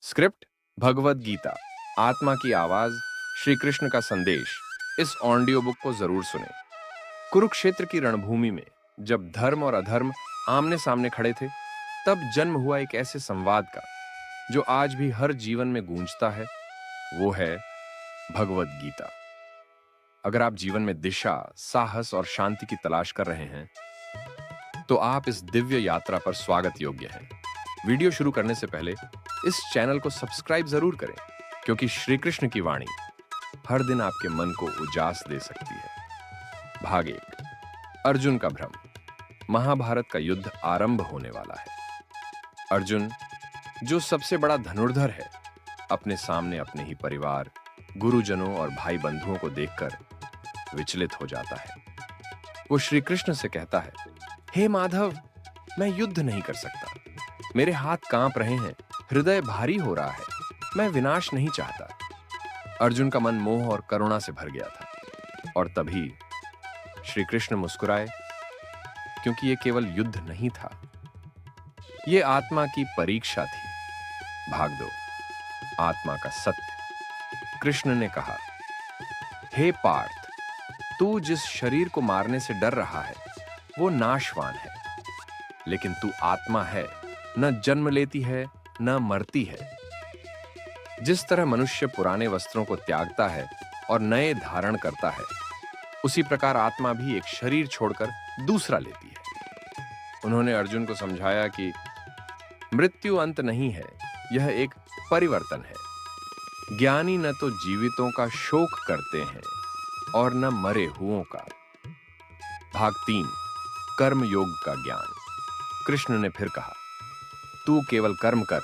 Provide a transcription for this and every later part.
Script Bhagavad Gita, आत्मा की आवाज, श्री कृष्ण का संदेश। इस ऑडियो बुक को जरूर सुने। कुरुक्षेत्र की रणभूमि में जब धर्म और अधर्म आमने सामने खड़े थे, तब जन्म हुआ एक ऐसे संवाद का जो आज भी हर जीवन में गूंजता है। वो है भगवत गीता। अगर आप जीवन में दिशा, साहस और शांति की तलाश कर रहे हैं, तो आप इस दिव्य यात्रा पर स्वागत योग्य हैं। वीडियो शुरू करने से पहले इस चैनल को सब्सक्राइब जरूर करें, क्योंकि श्री कृष्ण की वाणी हर दिन आपके मन को उजास दे सकती है। भाग 1, अर्जुन का भ्रम। महाभारत का युद्ध आरंभ होने वाला है। अर्जुन, जो सबसे बड़ा धनुर्धर है, अपने सामने अपने ही परिवार, गुरुजनों और भाई बंधुओं को देखकर विचलित हो जाता है। वो श्री कृष्ण से कहता है, हे माधव, मैं युद्ध नहीं कर सकता। मेरे हाथ कांप रहे हैं, हृदय भारी हो रहा है। मैं विनाश नहीं चाहता। अर्जुन का मन मोह और करुणा से भर गया था। और तभी श्री कृष्ण मुस्कुराए, क्योंकि यह केवल युद्ध नहीं था, यह आत्मा की परीक्षा थी। भाग 2, आत्मा का सत्य। कृष्ण ने कहा, हे पार्थ, तू जिस शरीर को मारने से डर रहा है, वो नाशवान है, लेकिन तू आत्मा है, न जन्म लेती है न मरती है। जिस तरह मनुष्य पुराने वस्त्रों को त्यागता है और नए धारण करता है, उसी प्रकार आत्मा भी एक शरीर छोड़कर दूसरा लेती है। उन्होंने अर्जुन को समझाया कि मृत्यु अंत नहीं है, यह एक परिवर्तन है। ज्ञानी न तो जीवितों का शोक करते हैं और न मरे हुओं का। भाग 3, कर्म योग का ज्ञान। कृष्ण ने फिर कहा, तू केवल कर्म कर,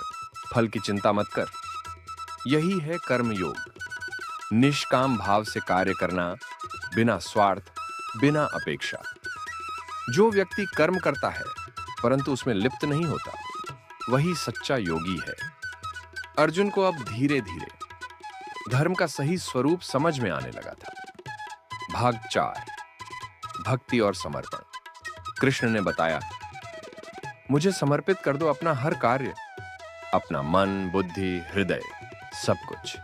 फल की चिंता मत कर। यही है कर्म योग। निष्काम भाव से कार्य करना, बिना स्वार्थ, बिना अपेक्षा। जो व्यक्ति कर्म करता है परंतु उसमें लिप्त नहीं होता, वही सच्चा योगी है। अर्जुन को अब धीरे धीरे धर्म का सही स्वरूप समझ में आने लगा था। भाग 4, भक्ति और समर्पण। कृष्ण ने बताया, मुझे समर्पित कर दो अपना हर कार्य, अपना मन, बुद्धि, हृदय, सब कुछ।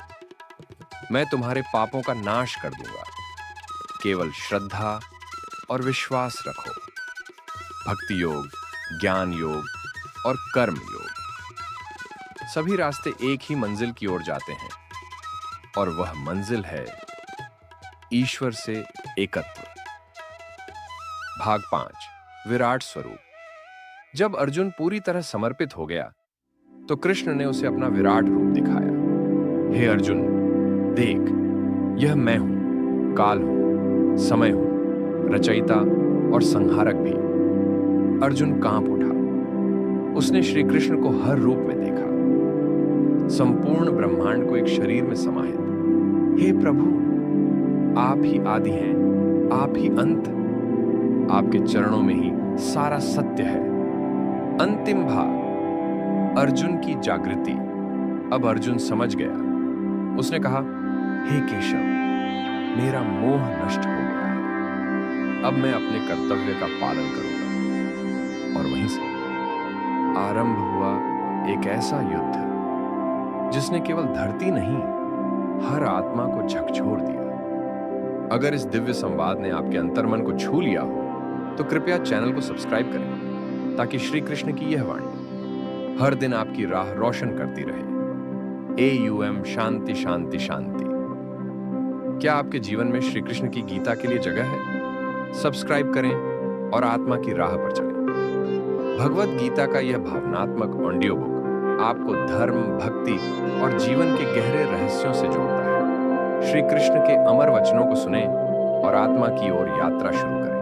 मैं तुम्हारे पापों का नाश कर दूंगा। केवल श्रद्धा और विश्वास रखो। भक्ति योग, ज्ञान योग और कर्म योग, सभी रास्ते एक ही मंजिल की ओर जाते हैं, और वह मंजिल है ईश्वर से एकत्व। भाग 5, विराट स्वरूप। जब अर्जुन पूरी तरह समर्पित हो गया, तो कृष्ण ने उसे अपना विराट रूप दिखाया। हे अर्जुन, देख, यह मैं हूं, काल हूं, समय हूं, रचयिता और संहारक भी। अर्जुन कांप उठा। उसने श्री कृष्ण को हर रूप में देखा, संपूर्ण ब्रह्मांड को एक शरीर में समाहित। हे प्रभु, आप ही आदि हैं, आप ही अंत। आपके चरणों में ही सारा सत्य है। अंतिम भाग, अर्जुन की जागृति। अब अर्जुन समझ गया। उसने कहा, हे केशव, मेरा मोह नष्ट हो गया है। अब मैं अपने कर्तव्य का पालन करूंगा। और वहीं से आरंभ हुआ एक ऐसा युद्ध जिसने केवल धरती नहीं, हर आत्मा को झकझोर दिया। अगर इस दिव्य संवाद ने आपके अंतर्मन को छू लिया हो, तो कृपया चैनल को सब्सक्राइब करें, ताकि श्री कृष्ण की यह वाणी हर दिन आपकी राह रोशन करती रहे। AUM शांति शांति शांति। क्या आपके जीवन में श्री कृष्ण की गीता के लिए जगह है? सब्सक्राइब करें और आत्मा की राह पर चलें। भगवत गीता का यह भावनात्मक ऑडियो बुक आपको धर्म, भक्ति और जीवन के गहरे रहस्यों से जोड़ता है। श्री कृष्ण के अमर वचनों को सुनें और आत्मा की ओर यात्रा शुरू करें।